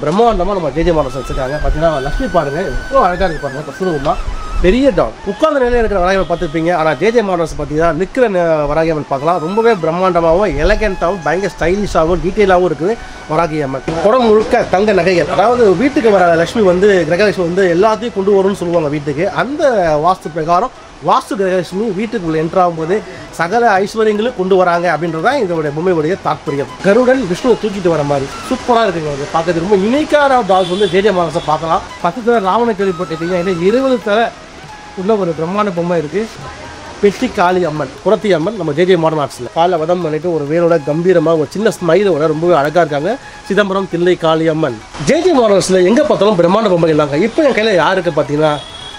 பிரம்மாண்டமாக நம்ம JJ models வச்சுருக்காங்க. பார்த்தீங்கன்னா லக்ஷ்மி பாருங்கள், எவ்வளோ அழகாக இருக்குது பாருங்கள். கஸ்தூரிமா பெரிய டால் உட்கார்ந்த நிலையில் இருக்கிற வராகியம்மன் பார்த்துருப்பீங்க. ஆனால் ஜேஜே மாடல்ஸ் பார்த்தீங்கன்னா நிற்கிற வராகியம்மன் பார்க்கலாம். ரொம்பவே பிரம்மாண்டமாகவும் எலகெண்ட்டாகவும் பயங்கர ஸ்டைலிஷாகவும் டீட்டெயிலாகவும் இருக்குது வராகியம்மன். குடம் முழுக்க தங்க நகைகள், அதாவது வீட்டுக்கு வர லக்ஷ்மி வந்து கிரகலட்சுமி வந்து எல்லாத்தையும் கொண்டு வரும்னு சொல்லுவாங்க வீட்டுக்கு. அந்த வாஸ்து பிரகாரம் வாஸ்து கிரகலட்சுமி வீட்டுக்குள்ளே என்ட்ராகும்போது சகல ஐஸ்வர்யங்களும் கொண்டு வராங்க அப்படின்றதான் இதோடைய பொம்மையுடைய தாற்பயம். கருடன் விஷ்ணுவை தூக்கிட்டு வர மாதிரி சூப்பராக இருக்குங்க. அது பார்க்கறது ரொம்ப யூனிக்கான டால்ஸ் வந்து ஜேஜே மாடல்ஸை பார்க்கலாம். 10 தர ராவண கேள்விப்பட்டிருக்கீங்க. இல்லை 20 தர உள்ள ஒரு பிரம்மாண்ட பொம்மை இருக்குது. பெட்டி காளி அம்மன், குரத்தி அம்மன் நம்ம ஜேஜே மாடர்ன் ஆர்ட்ஸில் காலை வதம் பண்ணிட்டு ஒரு வேரோட கம்பீரமாக ஒரு சின்ன ஸ்மைலோட ரொம்பவே அழகாக இருக்காங்க. சிதம்பரம் தில்லை காளி அம்மன். ஜேஜே மாடல்ஸில் எங்கே பார்த்தாலும் பிரம்மாண்ட பொம்மை இல்லாங்க. இப்போ என் கையில் யாருக்கு பார்த்தீங்கன்னா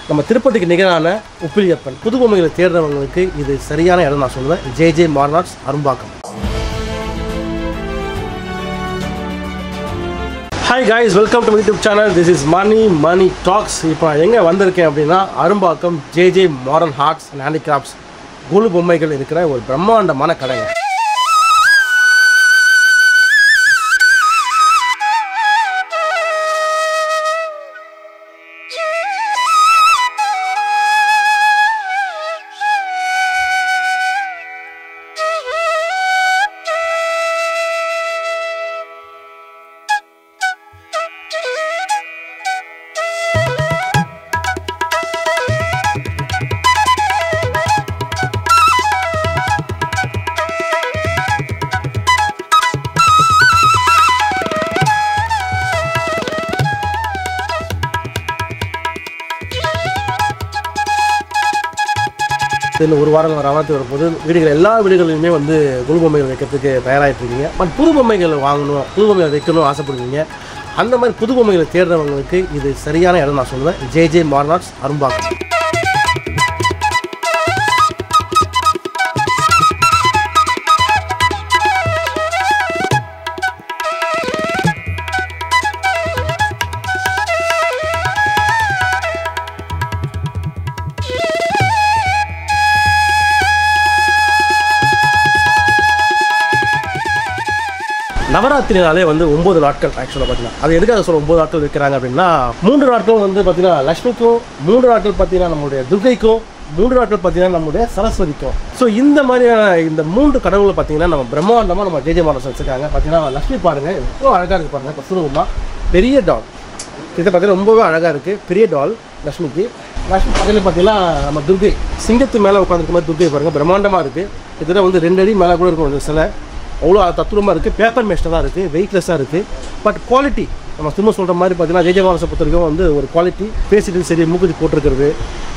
நம்ம திருப்பதிக்கு நிகரான உப்பிலியப்பன். புது பொம்மைகளை தேடுறவங்களுக்கு இது சரியான இடம் நான் சொல்லுவேன். JJ modern arts Arumbakkam. Hi guys, welcome to YouTube channel. This is money talks. இப்போ நான் எங்கே வந்திருக்கேன் அப்படின்னா Arumbakkam JJ modern arts and handicrafts குழு பொம்மைகள் இருக்கிற ஒரு பிரம்மாண்டமான கடைங்க. ஒரு வாரம் ரவாத்து வரும்போது வீடுகள் எல்லா வீடுகளிலுமே வந்து குழு பொம்மைகள் வைக்கிறதுக்கு தயாராகிட்டு இருக்கீங்க. பட் புது பொம்மைகள் வாங்கணும், புது பொம்மைகள் வைக்கணும் ஆசைப்படுவீங்க. அந்த மாதிரி புது பொம்மைகளை தேடுறவங்களுக்கு இது சரியான இடம் நான் சொல்லுவேன். JJ modern arts Arumbakkam. நவராத்திரினாலே வந்து 9 நாட்கள் ஆக்சுவலாக பார்த்தீங்கன்னா அது எதுக்காக சொல்ல 9 நாட்கள் வைக்கிறாங்க அப்படின்னா 3 நாட்கள் வந்து பார்த்தீங்கன்னா லக்ஷ்மிக்கும், 3 நாட்கள் பார்த்தீங்கன்னா நம்மளுடைய துர்கைக்கும், 3 நாட்கள் பார்த்தீங்கன்னா நம்மளுடைய சரஸ்வதிக்கும். ஸோ இந்த மாதிரியான இந்த 3 கடவுளை பார்த்தீங்கன்னா நம்ம பிரம்மாண்டமாக நம்ம ஜேஜே மாடல்ஸ் வச்சுருக்காங்க. பார்த்தீங்கன்னா லக்ஷ்மி பாருங்கள், எவ்வளோ அழகாக இருக்குது பாருங்கள். கஸ்தூரிமா பெரிய டால், இதை பார்த்தீங்கன்னா ரொம்பவே அழகாக இருக்குது. பெரிய டால் லக்ஷ்மிக்கு. லக்ஷ்மி பக்கத்தில் பார்த்தீங்கன்னா நம்ம துர்கை சிங்கத்து மேலே உட்காந்துருக்க மாதிரி துர்கை பாருங்கள், பிரம்மாண்டமாக இருக்குது. கிட்டத்தட்ட வந்து 2 அடி மேலே கூட இருக்கும் இந்த சிலை. அவ்வளோ தத்துவமாக இருக்குது. பேப்பர் மேஸ்டாக தான் இருக்குது, வெயிட்லெஸ்ஸாக இருக்குது. பட் குவாலிட்டி நம்ம திரும்ப சொல்கிற மாதிரி பார்த்தீங்கன்னா ஜேஜே மாடல்ஸை பொறுத்த வரைக்கும் வந்து ஒரு குவாலிட்டி. பேசிட்டு சரி, மூக்குத்தி போட்டிருக்கிறது.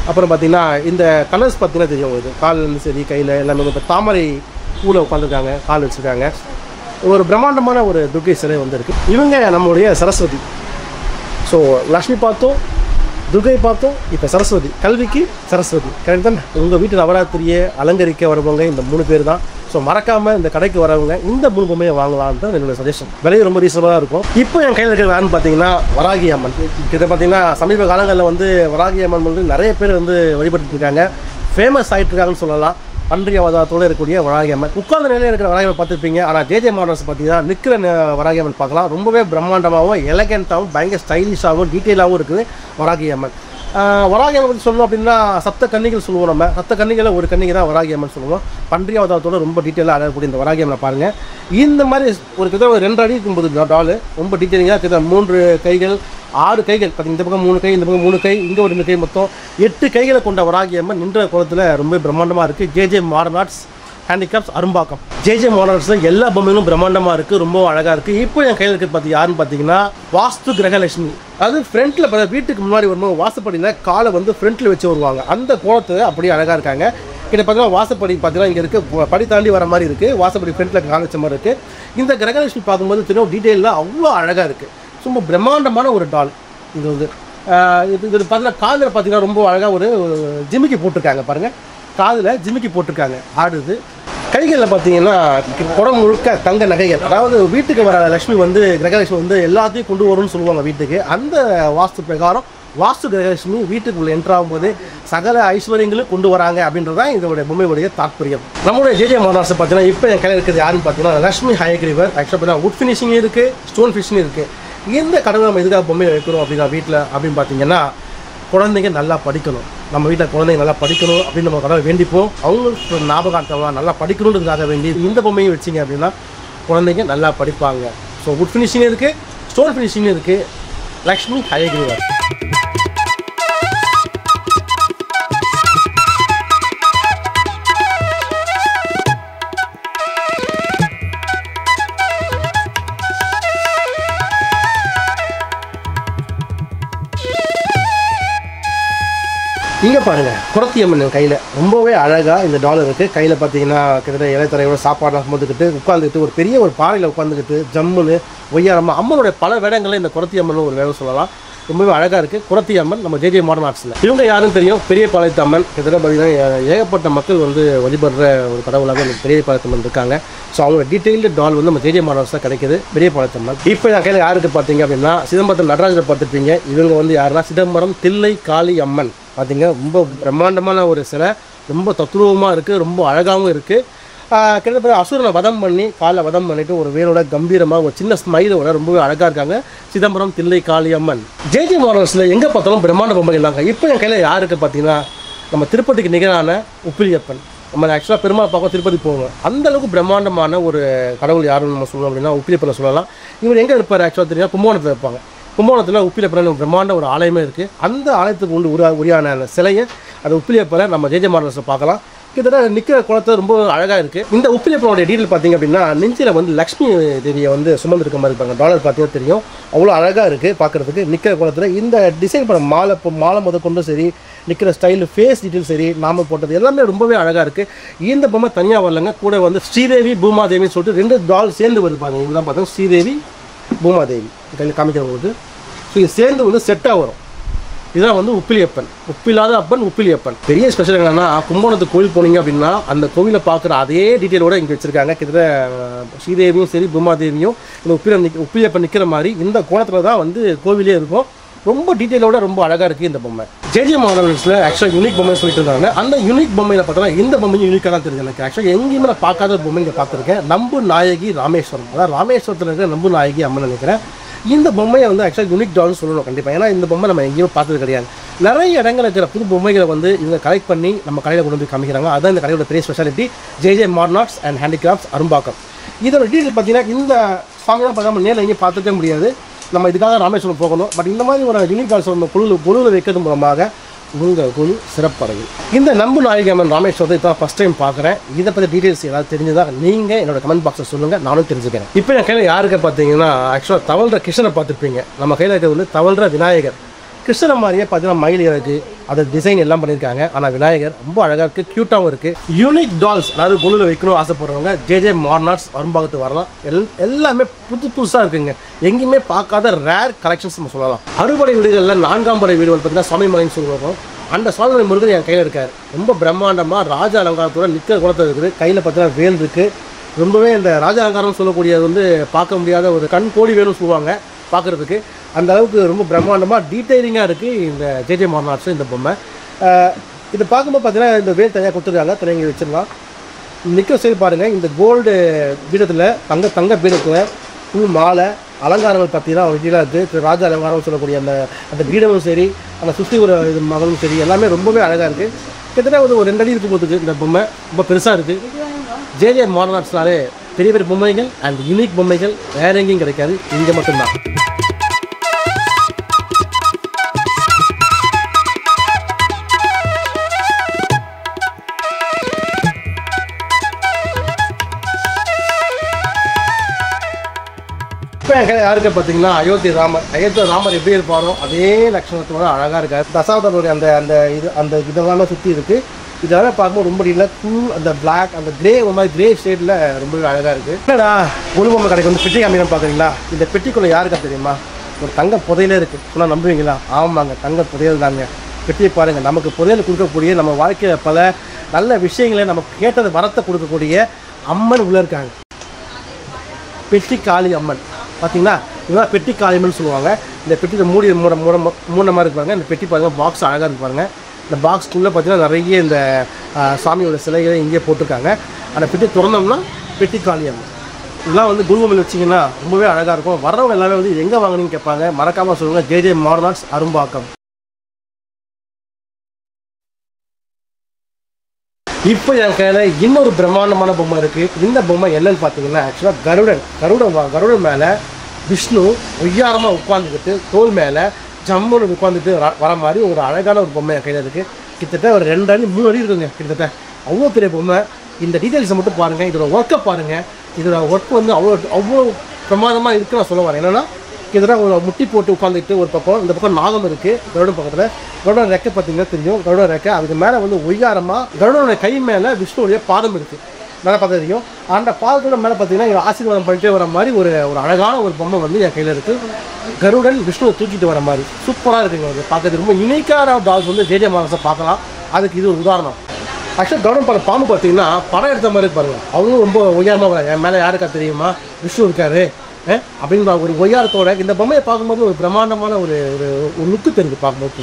அப்புறம் பார்த்தீங்கன்னா இந்த கலர்ஸ் பார்த்தீங்கன்னா தெரியும் உங்களுக்கு, காலிலேருந்து சரி கையில் எல்லாமே. இப்போ தாமரை பூவில் உட்காந்துருக்காங்க, கால் வச்சுருக்காங்க. ஒரு பிரம்மாண்டமான ஒரு துர்கை சிலை வந்துருக்கு. இவங்க நம்மளுடைய சரஸ்வதி. ஸோ லக்ஷ்மி பார்த்தோம், துர்கை பார்த்தோம், இப்போ சரஸ்வதி. கல்விக்கு சரஸ்வதி கரெக்ட் தானே? உங்கள் வீட்டு நவராத்திரியை அலங்கரிக்க வரவங்க இந்த 3 பேர் தான். ஸோ மறக்காமல் இந்த கடைக்கு வரவங்க இந்த 3 பொம்மையை வாங்கலான்னு தான் என்னோடய சஜஷன். விலையும் ரொம்ப ரீசனபிளாக இருக்கும். இப்போ என் கையில் இருக்கிற வேன் பார்த்தீங்கன்னா வராகி அம்மன். இதை பார்த்தீங்கன்னா சமீப காலங்களில் வந்து வராகி அம்மன் வந்து நிறைய பேர் வந்து வழிபட்டு இருக்காங்க, ஃபேமஸ் ஆகிட்டு இருக்காங்கன்னு சொல்லலாம். பன்றிய அவதாரத்தோடு இருக்கக்கூடிய வராகி அம்மன். உட்கார்ந்த நிலையில் இருக்கிற வராகி அம்மன் பார்த்துருப்பீங்க. ஆனால் ஜேஜே மாடல்ஸ் பார்த்தீங்கன்னா நிற்கிற வராகி அம்மன் பார்க்கலாம். ரொம்பவே பிரம்மாண்டமாகவும் எலகெண்ட்டாகவும் பயங்கர ஸ்டைலிஷாகவும் டீட்டெயிலாகவும் இருக்குது வராகி அம்மன். வராகி அம்மன் பற்றி சொல்லணும் அப்படின்னா சப்த கன்னிகள் சொல்லுவோம். நம்ம சப்த கன்னிகளில் ஒரு கன்னிகை தான் வராகி அம்மன் சொல்லுவோம். பன்றிய அவதாரத்தோடு ரொம்ப டீட்டெயிலாக அழகக்கூடிய இந்த வராகி அம்மனை பாருங்கள். இந்த மாதிரி ஒரு கிட்ட ஒரு 2 அடி இருக்கும்போது டால் ரொம்ப டீட்டெயிலிங்காக கிட்ட 3 கைகள் 6 கைகள் பார்த்தீங்கன்னா இந்த பக்கம் 3 கை, இந்த பக்கம் 3 கை, இங்கே ஒரு 2 கை, மொத்தம் 8 கைகளை கொண்ட வராகி அம்மன் நின்ற குளத்தில் ரொம்ப பிரம்மாண்டமாக இருக்குது. JJ modern arts handicrafts Arumbakkam. JJ modern ஆர்ட்ஸில் எல்லா பொம்மைகளும் பிரம்மாண்டமாக இருக்குது, ரொம்ப அழகாக இருக்குது. இப்போ என் கையில் இருக்கிறது யாருன்னு பார்த்தீங்கன்னா வாஸ்து கிரகலட்சுமி. அது ஃப்ரண்ட்டில் வீட்டுக்கு முன்னாடி வரும்போது வாசப்படியில் காலை வந்து ஃப்ரண்ட்டில் வச்சு வருவாங்க. அந்த கோலத்தை அப்படியே அழகாக இருக்காங்க. கிட்ட பார்த்தீங்கன்னா வாசப்படி பார்த்தீங்கன்னா இங்கே இருக்குது, படி தாண்டி வர மாதிரி இருக்குது. வாசப்படி ஃப்ரண்ட்டில் கால் வச்ச மாதிரி இருக்குது. இந்த கிரகலட்சுமி பார்க்கும்போது தெரியும் டீட்டெயிலில் அவ்வளோ அழகாக இருக்குது. ரொம்ப பிரம்மாண்டமான ஒரு டால். இது வந்து இது பார்த்தீங்கன்னா காதில் பார்த்தீங்கன்னா ரொம்ப அழகாக ஒரு ஜிமிக்கி போட்டிருக்காங்க பாருங்கள். காதில் ஜிமிக்கி போட்டிருக்காங்க, ஆடுது. கைகளில் பார்த்தீங்கன்னா குடம் முழுக்க தங்க நகைகள், அதாவது வீட்டுக்கு வர லக்ஷ்மி வந்து கிரகலட்சுமி வந்து எல்லாத்தையும் கொண்டு வரும்னு சொல்லுவாங்க வீட்டுக்கு. அந்த வாஸ்து பிரகாரம் வாஸ்து கிரகலட்சுமி வீட்டுக்குள்ளே என்ட்ராகும்போது சகல ஐஸ்வர்யங்களும் கொண்டு வராங்க அப்படின்றதான் இதோடைய பொம்மையுடைய தாற்பயம். நம்மளுடைய ஜேஜே மாடர்ன் ஆர்ட்ஸ் பார்த்தீங்கன்னா இப்போ என் கையில் இருக்கிறது யாருன்னு பார்த்தீங்கன்னா லக்ஷ்மி ஹயக்ரீவர். ஆக்சுவலாக வுட் ஃபினிஷிங் இருக்குது, ஸ்டோன் ஃபினிஷிங் இருக்குது. இந்த கடவுள் நம்ம எதுக்காக பொம்மை வைக்கிறோம் அப்படின்னா வீட்டில் அப்படின்னு பார்த்தீங்கன்னா குழந்தைங்க நல்லா படிக்கணும். நம்ம வீட்டில் குழந்தைங்க நல்லா படிக்கணும் அப்படின்னு நம்ம கடவுளை வேண்டிப்போம். அவங்களுக்கு ஞாபகார்த்தமாக நல்லா படிக்கணுன்றதுக்காக வேண்டி இந்த பொம்மையை வச்சிங்க அப்படின்னா குழந்தைங்க நல்லா படிப்பாங்க. ஸோ வுட் ஃபினிஷிங் இருக்குது, ஸ்டோன் ஃபினிஷிங் இருக்குது. லக்ஷ்மி ஹயக்ரீவர். இங்கே பாருங்கள், குறத்தி அம்மன் கையில் ரொம்பவே அழகாக இந்த டாலர் இருக்குது. கையில் பார்த்தீங்கன்னா கிட்டத்தட்ட இலைத்தறையோட சாப்பாடெலாம் சுமந்துக்கிட்டு உட்காந்துக்கிட்டு ஒரு பெரிய ஒரு பாறையில் உட்காந்துக்கிட்டு ஜம்முன்னு ஒய்யாரமாக அம்மனுடைய பல வேடங்களில் இந்த குறத்தி அம்மன் ஒரு வேலை சொல்லலாம். ரொம்பவே அழகாக இருக்குது குறத்தி அம்மன் நம்ம ஜேஜே மாடர்ன் ஆர்ட்ஸில். இவங்க யாரும் தெரியும், பெரியபாளையத்து அம்மன். கிட்டத்தட்ட பார்த்தீங்கன்னா ஏகப்பட்ட மக்கள் வந்து வழிபடுற ஒரு கடவுளாக இந்த பெரியபாளையத்து அம்மன் இருக்காங்க. ஸோ அவங்களோட டீட்டெயில்டு டால் வந்து நம்ம ஜேஜே மாடர்ன் ஆர்ட்ஸில் கிடைக்குது. பெரியபாளையத்து அம்மன் இப்போ என் கையில் யாருக்கு பார்த்தீங்க அப்படின்னா சிதம்பரத்தில் நடராஜரை பார்த்துருப்பீங்க. இவங்க வந்து யாருன்னா சிதம்பரம் தில்லை காளி அம்மன். பார்த்தீங்க ரொம்ப பிரம்மாண்டமான ஒரு சிலை, ரொம்ப தத்ரூபமாக இருக்குது, ரொம்ப அழகாகவும் இருக்குது. கிட்டத்தட்ட அசுரனை வதம் பண்ணி காலை வதம் பண்ணிவிட்டு ஒரு வேலோட கம்பீரமாக ஒரு சின்ன ஸ்மைலோட ரொம்பவே அழகாக இருக்காங்க சிதம்பரம் தில்லை காளி அம்மன். ஜேஜே மாடல்ஸில் எங்கே பார்த்தாலும் பிரம்மாண்ட பொம்மைகள் இல்லாங்க. இப்போ என் கையில் யாருக்கு பார்த்தீங்கன்னா நம்ம திருப்பதிக்கு நிகரான உப்பிலியப்பன். நம்ம ஆக்சுவலாக பெருமாள் பார்க்க திருப்பதி போவோம், அந்தளவுக்கு பிரம்மாண்டமான ஒரு கடவுள் யாருன்னு நம்ம சொல்லணும் அப்படின்னா உப்பிலியப்பனை சொல்லலாம். இவர் எங்கே இருப்பார் ஆக்சுவலாக தெரியும், கும்பகோணத்தில் இருப்பாங்க. கும்பகோணத்தில் உப்பிலியப்பன் பிரம்மாண்ட ஒரு ஆலயமே இருக்குது. அந்த ஆலயத்துக்கு உரியான சிலையை அந்த உப்பிலியப்பனை நம்ம ஜேஜே மாடல்ஸில் பார்க்கலாம். கிட்டத்தட்ட நிற்கிற குளத்தை ரொம்ப அழகாக இருக்குது. இந்த உப்பிலியப்பனுடைய டீட்டெயில் பார்த்தீங்க அப்படின்னா நெஞ்சில் வந்து லக்ஷ்மி தேவியை வந்து சுமந்துருக்க மாதிரி இருப்பாங்க. டாலர் பார்த்தீங்கன்னா தெரியும், அவ்வளோ அழகாக இருக்குது பார்க்குறதுக்கு. நிற்கிற குளத்தில் இந்த டிசைன் பண்ண மாலை முதற்கொண்டும் சரி, நிற்கிற ஸ்டைலு, ஃபேஸ் டீட்டெயில் சரி, நாம போட்டது எல்லாமே ரொம்பவே அழகாக இருக்குது. இந்த பொம்மை தனியாக வரலங்க, கூட வந்து ஸ்ரீதேவி பூமாதேவின்னு சொல்லிட்டு 2 டால் சேர்ந்து வருவாங்க. இதுதான் பார்த்தா ஸ்ரீதேவி பூமாதேவி கையில் காமிக்கிறவங்களுக்கு. ஸோ இது சேர்ந்து வந்து செட்டாக வரும். இதுதான் வந்து உப்பிலியப்பன், உப்பில்லாத அப்பன் உப்பிலியப்பன். பெரிய ஸ்பெஷல் என்னென்னா கும்பகோணத்துக்கு கோவில் போனீங்க அப்படின்னா அந்த கோவிலை பார்க்குற அதே டீட்டெயிலோடு இங்கே வச்சுருக்காங்க. கிட்டத்தட்ட ஸ்ரீதேவியும் சரி பூமாதேவியும் இந்த உப்பிலியப்பன் நிற்கிற மாதிரி இந்த கோணத்தில் தான் வந்து கோவிலே இருக்கும். ரொம்ப டீட்டெயிலோட ரொம்ப அழகாக இருக்குது இந்த பொம்மை. ஜேஜே மாடல்ஸில் ஆக்சுவலாக யூனிக் பொம்மை சொல்லிட்டு இருந்தாங்க. அந்த யூனிக் பொம்மையில் பார்த்தோன்னா இந்த பொம்மையும் யூனிக்காக தான் தெரியுது எனக்கு. ஆக்சுவலாக எங்கேயுமே நான் பார்க்காத பொம்மை இங்கே பார்த்துருக்கேன். நம்பு நாயகி ராமேஸ்வரம், அதாவது ராமேஸ்வரத்தில் இருக்கிற நம்பு நாயகி அம்மன் நினைக்கிறேன். இந்த பொம்மையை வந்து ஆக்சுவலாக யூனிக் டால்னு சொல்லணும் கண்டிப்பாக. ஏன்னா இந்த பொம்மை நம்ம எங்கேயும் பார்த்தது கிடையாது. நிறைய இடங்கள் இருக்கிற புது பொம்மைகளை வந்து இவங்க கலெக்ட் பண்ணி நம்ம கடையில் கொண்டு வந்து காமிக்கிறாங்க. அதான் இந்த கடையோட பெரிய speciality, JJ modern arts and handicrafts Arumbakkam. இதோட டீட்டெயில் பார்த்தீங்கன்னா இந்த சாங்லாம் பார்த்தா நம்ம நேரில் எங்கேயும் பார்த்துக்க முடியாது. நம்ம இதுக்காக ராமேஸ்வரம் போகணும். பட் இந்த மாதிரி ஒரு யூனிக் டால்ஸ் நம்ம குழுவில் வைக்கிறது மூலமாக உங்கள் குழு சிறப்படையும். இந்த நம்பு நாயகி அம்மன் ராமேஸ்வரத்தை இப்போ ஃபஸ்ட் டைம் பார்க்குறேன். இதை பற்றி டீட்டெயில்ஸ் ஏதாவது தெரிஞ்சுதான் நீங்கள் என்னோட கமெண்ட் பாக்ஸில் சொல்லுங்கள், நானும் தெரிஞ்சுக்கிறேன். இப்போ என் கையில் யாருக்கு பார்த்தீங்கன்னா ஆக்சுவலாக தவழ்கிற கிருஷ்ணனை பார்த்துருப்பீங்க. நம்ம கையில் இருக்கிறது வந்து தவழ்கிற விநாயகர். கிருஷ்ணனை மாதிரியே பார்த்தீங்கன்னா மயில் இறகு அது டிசைன் எல்லாம் பண்ணியிருக்காங்க. ஆனால் விநாயகர் ரொம்ப அழகாக இருக்குது, க்யூட்டாகவும் இருக்குது. யூனிக் டால்ஸ் அதாவது குழுவில் வைக்கணும் ஆசைப்படுறவங்க ஜேஜே மாடர்ன் ஆர்ட்ஸ் அரும்பாக்கத்துக்கு வரலாம். எல்லாமே புதுசாக இருக்குங்க, எங்கேயுமே பார்க்காத ரேர் கலெக்ஷன்ஸ் நம்ம சொல்லலாம். அறுபடை வீடுகளில் 4ஆம் படை வீடுகள் பார்த்தீங்கன்னா சுவாமிமலைன்னு சொல்லுவோம். அந்த சுவாமிமலை முருகன் என் கையில் இருக்கார். ரொம்ப பிரம்மாண்டமாக ராஜ அலங்காரத்தோட நிற்கிற குளத்தில் இருக்குது. கையில் பார்த்தீங்கன்னா வேல் இருக்குது. ரொம்பவே இந்த ராஜ அலங்காரம் சொல்லக்கூடியது வந்து பார்க்க முடியாத ஒரு கண் கோடி வேலும்னு சொல்லுவாங்க பார்க்குறதுக்கு. அந்த அளவுக்கு ரொம்ப பிரம்மாண்டமாக டீட்டெயிலிங்காக இருக்குது இந்த ஜேஜே மாடர்ன் ஆர்ட்ஸ் இந்த பொம்மை. இதை பார்க்கும்போது பார்த்தீங்கன்னா இந்த வேல் தனியாக கொடுத்துருக்காங்க, தனியாக வச்சிடலாம். நிற்க சரி பாருங்கள், இந்த கோல்டு பீடத்தில் தங்க பீடத்தில் ஃபுல் மாலை அலங்காரங்கள் பார்த்தீங்கன்னா ஒரிஜினலாக இருக்குது. ராஜ அலங்காரம் சொல்லக்கூடிய அந்த பீடமும் சரி, அந்த சுற்றி ஒரு இது மகளும் சரி, எல்லாமே ரொம்பவே அழகாக இருக்குது. கிட்டத்தட்ட ஒரு 2 அடி இருக்கும் போதுக்கு இந்த பொம்மை ரொம்ப பெருசாக இருக்குது. ஜேஜே மாடர்ன் ஆர்ட்ஸ்னாலே பெரிய பெரிய பொம்மைகள் அண்ட் யூனிக் பொம்மைகள் வேற எங்கேயும் கிடைக்காது, இங்கே மட்டும்தான். இப்போ என் யாருக்கு பார்த்தீங்கன்னா அயோத்தி ராமர் எப்படி இருப்பாரோ அதே லட்சணத்தோட அழகாக இருக்கார். தசாவதாரோடைய அந்த இதெல்லாமே சுற்றி இருக்குது. இதெல்லாம் பார்க்கும்போது ரொம்ப இல்லை ஃபுல் அந்த பிளாக் அந்த கிரே ஒரு மாதிரி கிரே ஷேடில் ரொம்பவே அழகாக இருக்குது. என்னடா பொழுபொம்மை கடைக்கு வந்து பெட்டி காமிக்கணும் பார்க்குறீங்களா? இந்த பெட்டிக்குள்ளே யாருக்கா தெரியுமா? ஒரு தங்க புதையிலே இருக்குது. சொன்னால் நம்புவீங்களா? ஆமாங்க, தங்க புதையல் தாங்க. பெட்டியை பாருங்கள், நமக்கு புதையல் கொடுக்கக்கூடிய, நம்ம வாழ்க்கையில் பல நல்ல விஷயங்களை நமக்கு கேட்டது வரத்தை கொடுக்கக்கூடிய அம்மன் உள்ளே இருக்காங்க. பெட்டி காளி அம்மன் பார்த்தீங்களா? இதுதான் பெட்டி காளியம்மன் சொல்லுவாங்க. இந்த பெட்டியில் மூண மாதிரி இருப்பாங்க. இந்த பெட்டி பாருங்கள், பாக்ஸ் அழகாக இருப்பாங்க. இந்த பாக்ஸ்க்குள்ளே பார்த்தீங்கன்னா நிறைய இந்த சாமியோட சிலைகளை இங்கே போட்டிருக்காங்க. அந்த பெட்டி திறந்தோம்னா பெட்டி காளியம்மன். இதெல்லாம் வந்து குருவமில் வச்சிங்கன்னா ரொம்பவே அழகாக இருக்கும். வர்றவங்க எல்லாமே வந்து எங்கே வாங்கினீங்கன்னு கேட்பாங்க. மறக்காமல் சொல்லுங்கள், ஜே மாடர்ன் ஆர்ட்ஸ் அரும்பாக்கம். இப்போ என் கையில் இன்னொரு பிரம்மாண்டமான பொம்மை இருக்குது. இந்த பொம்மை என்னன்னு பார்த்தீங்கன்னா ஆக்சுவலாக கருடன் மேலே விஷ்ணு ஒய்யாரமாக உட்காந்துக்கிட்டு தோல் மேலே ஜம்முன்னு உட்காந்துட்டு வர மாதிரி ஒரு அழகான ஒரு பொம்மை என் கையில் இருக்குது. கிட்டத்தட்ட ஒரு 2 அடி 3 அடி இருக்குங்க கிட்டத்தட்ட. அவ்வளோ பெரிய பொம்மை. இந்த டீட்டெயில்ஸை மட்டும் பாருங்கள், இதோட ஒர்க்கை பாருங்கள். இதோட ஒர்க் வந்து அவ்வளோ பிரமாதமாக இருக்குன்னு நான் சொல்ல வரேன். என்னென்னா கிட்டத்தட்ட ஒரு முட்டி போட்டு உட்காந்துட்டு ஒரு பக்கம், இந்த பக்கம் நாகம் இருக்குது கருடன் பக்கத்தில். கருடன் ரெக்கை பார்த்தீங்கன்னா தெரியும், கருடன் ரெக்கை. அதுக்கு மேலே வந்து ஒய்யாரமாக கருடனோட கை மேலே விஷ்ணுடைய பாதம் இருக்குது. மேலே பார்த்தா தெரியும். அந்த பாதத்தோட மேலே பார்த்தீங்கன்னா ஆசீர்வாதம் பண்ணிட்டே வர மாதிரி ஒரு அழகான ஒரு பொம்மை வந்து என் கையில் இருக்குது. கருடன் விஷ்ணுவை தூக்கிட்டு வர மாதிரி சூப்பராக இருக்குங்க. அது பார்க்கறது ரொம்ப யூனிக்கான டால்ஸ் வந்து ஜே மாடர்ன்ஸை பார்க்கலாம். அதுக்கு இது ஒரு உதாரணம். ஆக்சுவலாக கருடன் பாம்பு பார்த்தீங்கன்னா படம் எடுத்த மாதிரி பாருங்கள். அவங்களும் ரொம்ப ஒய்யாரமாக என் மேலே யாருக்கா தெரியுமா விஷ்ணு இருக்காரு அப்படின்ற ஒரு ஒய்யாரத்தோட இந்த பொம்மையை பார்க்கும்போது ஒரு பிரமாண்டமான ஒரு லுக்கு தெரியுது பார்க்கும்போது.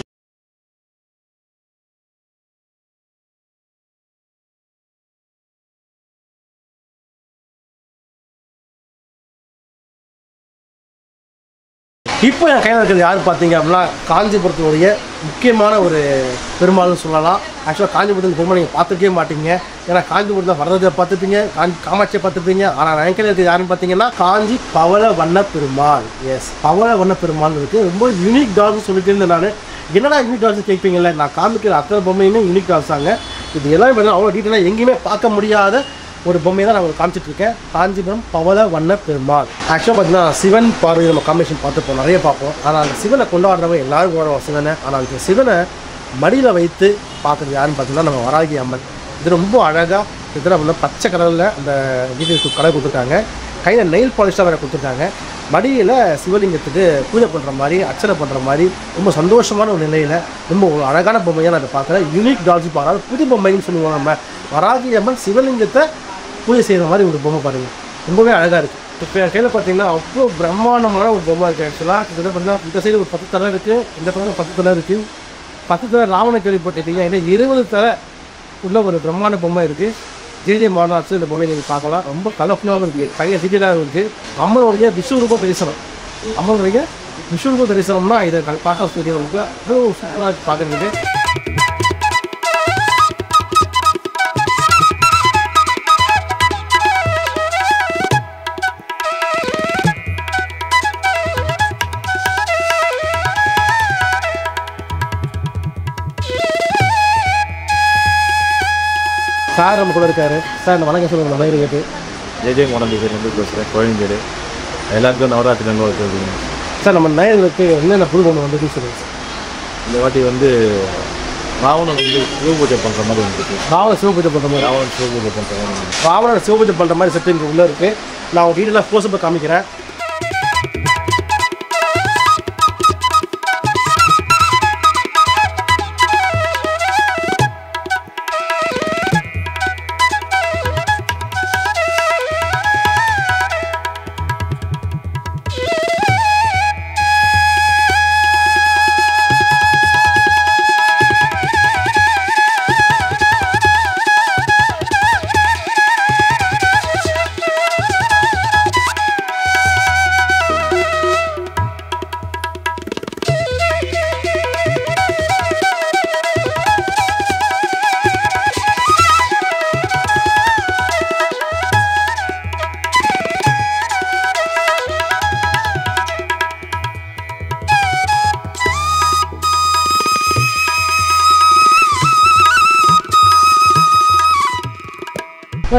இப்போ என் கையில் இருக்கிறது யார் பார்த்தீங்க அப்படின்னா காஞ்சிபுரத்தினுடைய முக்கியமான ஒரு பெருமாள்னு சொல்லலாம். ஆக்சுவலாக காஞ்சிபுரத்தில் பெருமாள் நீங்கள் பார்த்துருக்கவே மாட்டீங்க. ஏன்னா காஞ்சிபுரத்தில் வரதத்தை பார்த்துப்பீங்க, காமாட்சியை பார்த்துப்பீங்க. ஆனால் என் கையில் இருக்கிறது யாருன்னு பார்த்தீங்கன்னா காஞ்சி பவள வண்ண பெருமாள். எஸ், பவள வண்ண பெருமாள் இருக்குது. ரொம்ப யூனிக் டால்ஸ்னு சொல்லிட்டு இருந்தேன் நான். என்னடா யூனிக் டால்ஸ் கேட்பீங்கல்ல, நான் காமிக்கிற அத்தனை பொம்மையுமே யூனிக் டால்ஸ் தாங்க. இது எல்லாமே பார்த்தீங்கன்னா அவ்வளோ டீட்டெயிலாக எங்கேயுமே பார்க்க முடியாத ஒரு பொம்மையை தான் நான் காமிச்சிட்ருக்கேன். காஞ்சிபுரம் பவள வண்ண பெருமாள். ஆக்சுவலாக பார்த்தீங்கன்னா சிவன் பார்வை நம்ம காம்பினேஷன் பார்த்துப்போம், நிறைய பார்ப்போம். ஆனால் அந்த சிவனை கொண்டாடுறவங்க எல்லாரும் கொண்டாடுவோம் சிவனை. ஆனால் அந்த சிவனை மடியில் வைத்து பார்க்குறது யாருன்னு பார்த்தீங்கன்னா நம்ம வராகி அம்மன். இது ரொம்ப அழகாக கிட்டத்தட்ட வந்து பச்சை கலரில் அந்த டீட்டெயில்ஸ் கலர் கொடுத்துருக்காங்க. கையில் நெயில் பாலிஷ்டாக வேறு கொடுத்துருக்காங்க. மடியில் சிவலிங்கத்துக்கு பூஜை பண்ணுற மாதிரி, அர்ச்சனை பண்ணுற மாதிரி ரொம்ப சந்தோஷமான ஒரு நிலையில் ரொம்ப ஒரு அழகான பொம்மையாக நான் பார்க்குறேன். யூனிக் டால்ஸ் பார்க்குறது புது பொம்மைன்னு சொல்லுவோம். நம்ம வராகி அம்மன் சிவலிங்கத்தை பூஜை செய்கிற மாதிரி ஒரு பொம்மை பாருங்கள், ரொம்பவே அழகாக இருக்குது. இப்போ என் கையில் பார்த்தீங்கன்னா அவ்வளோ பிரம்மாண்டமான ஒரு பொம்மை இருக்குது. ஆக்சுவலாக கிட்டத்தட்ட பார்த்தீங்கன்னா இந்த சைடு ஒரு 10 தலை இருக்குது, இந்த பக்கம் 10 தலை இருக்குது. 10 தலை ராவண கேள்விப்பட்டிருக்கீங்க. ஏன்னா 20 தலை உள்ள ஒரு பிரம்மாண்ட பொம்மை இருக்குது. ஜே மாடர்ன் ஆர்ட்ஸ் இந்த பொம்மையை நீங்கள் பார்க்கலாம். ரொம்ப கலர்ஃபுல்லாகவும் இருக்குது, கையில் டீட்டெயிலாக இருக்குது. அம்மனுடைய விஸ்வரூப தரிசனம், அம்மனுடைய விஸ்வரூப தரிசனம்னா இதை பார்க்க உங்களுக்கு அவ்வளோ சூப்பராக பார்க்குறது. சார் நம்ம கூட இருக்காரு. சார் இந்த வணக்கம் சொல்லுங்கள். நம்ம இருக்கு ஜே மாடர்ன் டிசைன் வந்து பேசுகிறேன், கோயம்பேடு. எல்லாருக்கும் நவராத்திரி நன்மை வச்சுருக்கீங்க சார். நம்ம நேயர்களுக்கு என்னென்ன புது பொம்மை வந்து சொல்லுங்கள் சார். இந்த வாட்டி வந்து ராவணன் வந்து சிவபூஜை பண்ணுற மாதிரி வந்துருக்கு. ராவணன் சிவபூஜை பண்ணுற மாதிரி, ராவணன் சிவபூஜை பண்ணுற மாதிரி, ராவணன் சிவபூஜை பண்ணுற மாதிரி செட்டு இங்கே உள்ளே இருக்குது. நான் ஒரு டீட்டெயிலாக க்ளோஸ்அப்பை காமிக்கிறேன்.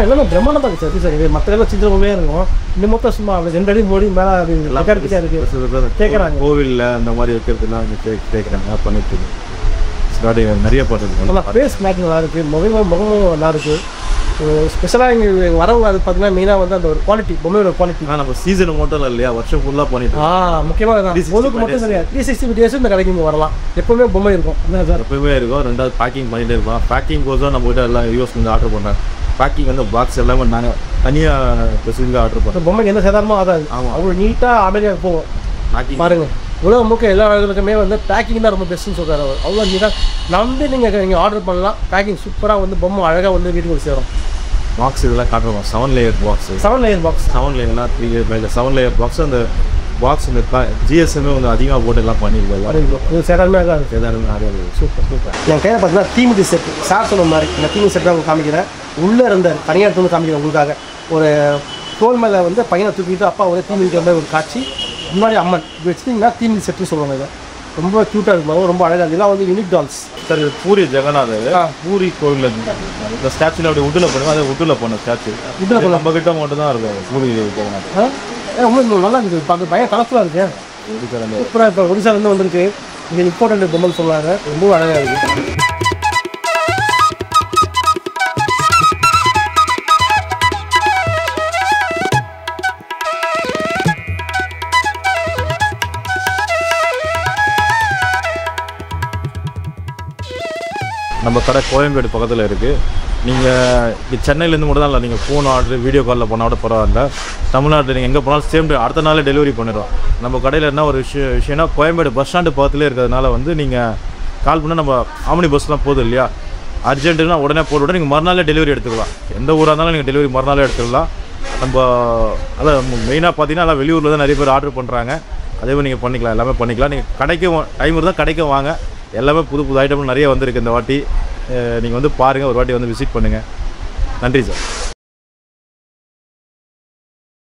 எல்லாமே பிரம்மாண்டமாக இருக்குது சார். சார் இது மற்ற எல்லாம் சித்திரமே இருக்கும். இந்த மொத்தம் சும்மா 2 அடி மோடி மேலே இருக்குது கேட்குறாங்க. கோவிலில் அந்த மாதிரி வைக்கிறதுலாம் கேட்குறாங்க, பண்ணிட்டு ஸ்டார்டிங் நிறைய பாட்டு நல்லா ஃபேஸ் மேக்கிங் நல்லா இருக்குது, முகமும் நல்லா இருக்குது. ஸ்பெஷலாக இங்கே வரவங்க அது பார்த்தீங்கன்னா மெயினாக வந்து அந்த ஒரு குவாலிட்டி, பொம்மையோட குவாலிட்டி. நம்ம சீசனுக்கு மட்டும் இல்லையா, வருஷம் ஃபுல்லாக பண்ணிட்டு முக்கியமாக பொழுதுக்கு மட்டும் சரியாக 360 டேஸும் இந்த கடைக்கு இங்கே வரலாம். எப்போவுமே பொம்மை இருக்கும். சார் எப்பவுமே இருக்கும். 2வது பேக்கிங் பண்ணிகிட்டே இருப்போம். பேக்கிங் கோசம் நம்ம கிட்ட எல்லாம் யூஎஸ் வந்து ஆர்டர் பண்ணுறேன். பேக்கிங் வந்து பாக்ஸ் எல்லாமே நாங்கள் தனியாக ஸ்பெசிஃபிக்காக ஆர்டர் பண்ணுறோம். பொம்மைக்கு எந்த சேதாரமும் ஆகாது. ஆமாம், அவ்வளோ நீட்டாக அமைதியாக போகும். பேக்கிங் பாருங்கள், உலகம் முக்கிய எல்லா இடங்களுக்குமே வந்து பேக்கிங் தான் ரொம்ப பெஸ்ட்டுன்னு சொல்கிறார் அவர். அவ்வளோ நீட்டாக நம்பி நீங்கள் ஆர்டர் பண்ணலாம். பேக்கிங் சூப்பராக வந்து பொம்மை அழகாக வந்து வீட்டுக்கு சேரும். பாக்ஸ் இதெல்லாம் காட்டுறோம் 7 layer box 7 layer box 7 லேயர்னா 3 layer மேலே 7 லேயர் பாக்ஸ் அந்த பாக்ஸ் இந்த ஜிஎஸ்எம்மே வந்து அதிகமாக போட்டு எல்லாம் பண்ணியிருக்காங்க இது சேதாரமே ஆகாது சேதாரமே ஆகாது சூப்பர் என் கையில் பார்த்தீங்கன்னா தீமிதி செட் சார் சொன்ன மாதிரி இந்த தீமிதி செட் தான் உங்களுக்கு காமிக்கிறேன் உள்ளே இருந்த தனியாக எடுத்து வந்து காமிக்கிறேன் உங்களுக்காக ஒரு தோல் மேலே வந்து பையனை தூக்கிட்டு அப்பா ஒரே தீமிதிக்கிற மாதிரி ஒரு காட்சி முன்னாடி அம்மன் இப்படி வச்சுட்டிங்கன்னா தீமிதி செட்டுன்னு சொல்லுவாங்க இதை ரொம்ப க்யூட்டாக இருக்கும் ரொம்ப அழகாக இதெல்லாம் வந்து யூனிக் டால்ஸ் சார் இது பூரி ஜெகநாதர் பூரி கோவிலில் இந்த ஸ்டாச்சுவில் அப்படி உட்டில் பண்ணுவோம் அதை உட்டில் பண்ண ஸ்டாச்சு உட்டில் பண்ண நம்ம கிட்ட மட்டும் தான் இருக்கும் பூரி ஜெகநாதர் ரொம்ப நல்லா இருக்குது பார்க்க பையன் கலர்ஃபுல்லாக இருக்கு சூப்பராக இப்போ ஒடிசாலேருந்து வந்திருக்கு இங்கே இம்பார்ட்டன்ட் பொம்மல் சொன்னாங்க ரொம்ப அழகாக இருக்குது நம்ம கடை கோயம்பேடு பக்கத்தில் இருக்குது நீங்கள் சென்னையிலேருந்து மட்டும் தான் இல்லை நீங்கள் ஃபோன் ஆர்டர் வீடியோ காலில் போனால் கூட பரவாயில்ல தமிழ்நாட்டில் நீங்கள் எங்கே போனாலும் சேம் டே அடுத்த நாளே டெலிவரி பண்ணிடுறோம் நம்ம கடையில் என்ன ஒரு விஷயம்னா கோயம்பேடு பஸ் ஸ்டாண்டு பக்கத்துலேயே இருக்கிறதுனால வந்து நீங்கள் கால் பண்ணால் நம்ம ஆம்னி பஸ்லாம் போதும் இல்லையா அர்ஜென்ட்டுனா உடனே போட்டு நீங்கள் மறுநாளே டெலிவரி எடுத்துக்கலாம் எந்த ஊராக இருந்தாலும் நீங்கள் டெலிவரி மறுநாளே எடுத்துக்கலாம் நம்ம அதான் மெயினாக பார்த்தீங்கன்னா எல்லாம் வெளியூரில் தான் நிறைய பேர் ஆர்டர் பண்ணுறாங்க அதே மாதிரி நீங்கள் பண்ணிக்கலாம் எல்லாமே பண்ணிக்கலாம் நீங்கள் கடைக்கும் டைம் இருந்தால் கடைக்கும் வாங்க எல்லாமே புது புது ஐட்டமும் நிறைய வந்திருக்கு இந்த வாட்டி நீங்கள் வந்து பாருங்கள் ஒரு வாட்டி வந்து விசிட் பண்ணுங்கள் நன்றி சார்